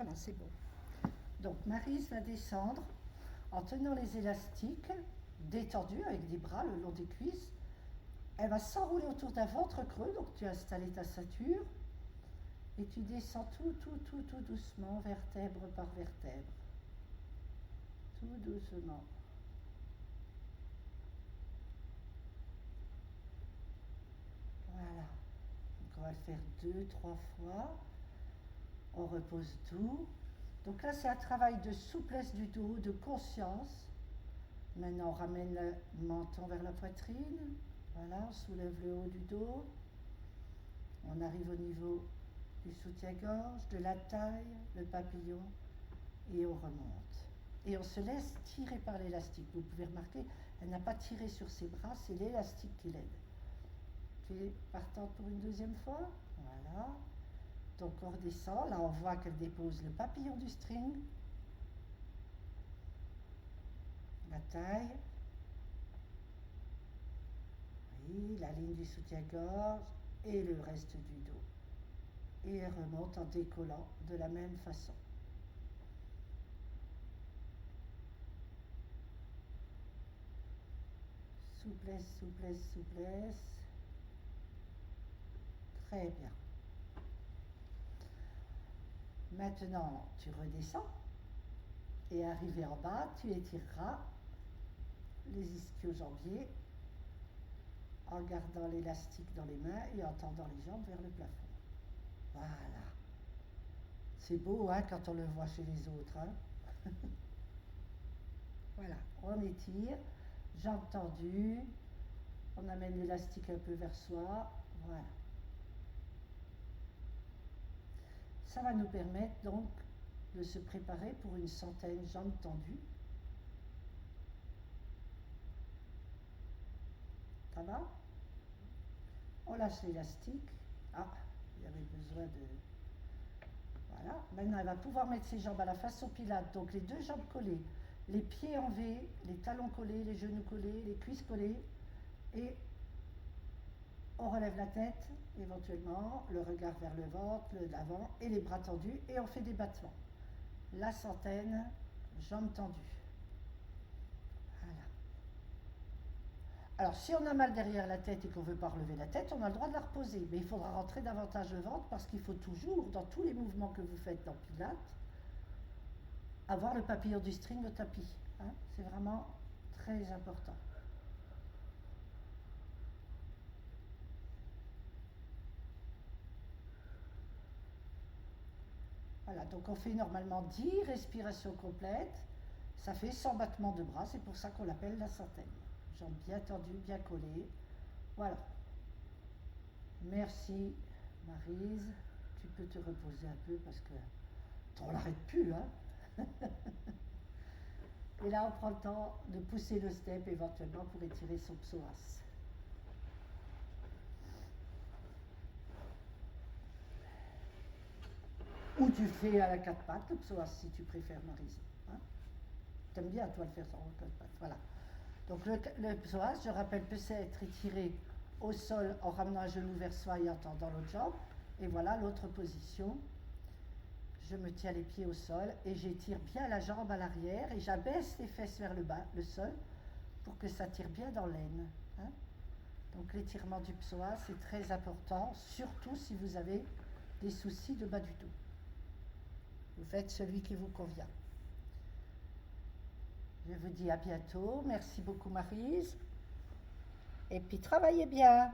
Voilà, c'est bon. Donc Maryse va descendre en tenant les élastiques détendus avec des bras le long des cuisses. Elle va s'enrouler autour d'un ventre creux, donc tu as installé ta ceinture et tu descends tout doucement, vertèbre par vertèbre. Tout doucement. Voilà. Donc on va le faire 2, 3 fois. On repose tout. Donc là, c'est un travail de souplesse du dos, de conscience. Maintenant, on ramène le menton vers la poitrine. Voilà, on soulève le haut du dos. On arrive au niveau du soutien-gorge, de la taille, le papillon, et on remonte. Et on se laisse tirer par l'élastique. Vous pouvez remarquer, elle n'a pas tiré sur ses bras, c'est l'élastique qui l'aide. Tu es partante pour une deuxième fois. Voilà. Donc on redescend. Là, on voit qu'elle dépose le papillon du string, la taille, oui, la ligne du soutien-gorge et le reste du dos. Et elle remonte en décollant de la même façon. Souplesse, souplesse, souplesse. Très bien. Maintenant, tu redescends et arrivé en bas, tu étireras les ischio-jambiers en gardant l'élastique dans les mains et en tendant les jambes vers le plafond. Voilà. C'est beau hein, quand on le voit chez les autres. Hein. Voilà, on étire, jambes tendues, on amène l'élastique un peu vers soi. Voilà. Ça va nous permettre donc de se préparer pour une centaine jambes tendues. Ça va? On lâche l'élastique. Ah, il y avait besoin de... Voilà. Maintenant, elle va pouvoir mettre ses jambes à la façon Pilate. Donc, les deux jambes collées, les pieds en V, les talons collés, les genoux collés, les cuisses collées. Et on relève la tête, éventuellement, le regard vers le ventre, l'avant, et les bras tendus. Et on fait des battements. La centaine, jambes tendues. Voilà. Alors, si on a mal derrière la tête et qu'on ne veut pas relever la tête, on a le droit de la reposer. Mais il faudra rentrer davantage le ventre parce qu'il faut toujours, dans tous les mouvements que vous faites dans Pilates, avoir le papillon du string au tapis. Hein. C'est vraiment très important. Voilà, donc on fait normalement 10 respirations complètes. Ça fait 100 battements de bras, c'est pour ça qu'on l'appelle la centaine. Jambes bien tendues, bien collées. Voilà. Merci Maryse. Tu peux te reposer un peu parce que on l'arrête plus. Hein. Et là, on prend le temps de pousser le step éventuellement pour étirer son psoas. Ou tu fais à la 4 pattes le psoas si tu préfères, Maryse. Hein. T'aimes bien, toi, le faire sans 4 pattes. Voilà. Donc le psoas, je rappelle, peut être étiré au sol en ramenant un genou vers soi et en tendant l'autre jambe. Et voilà l'autre position. Je me tiens les pieds au sol et j'étire bien la jambe à l'arrière et j'abaisse les fesses vers le bas, le sol, pour que ça tire bien dans l'aine. Hein. Donc l'étirement du psoas, c'est très important, surtout si vous avez des soucis de bas du dos. Vous faites celui qui vous convient. Je vous dis à bientôt. Merci beaucoup Maryse. Et puis travaillez bien.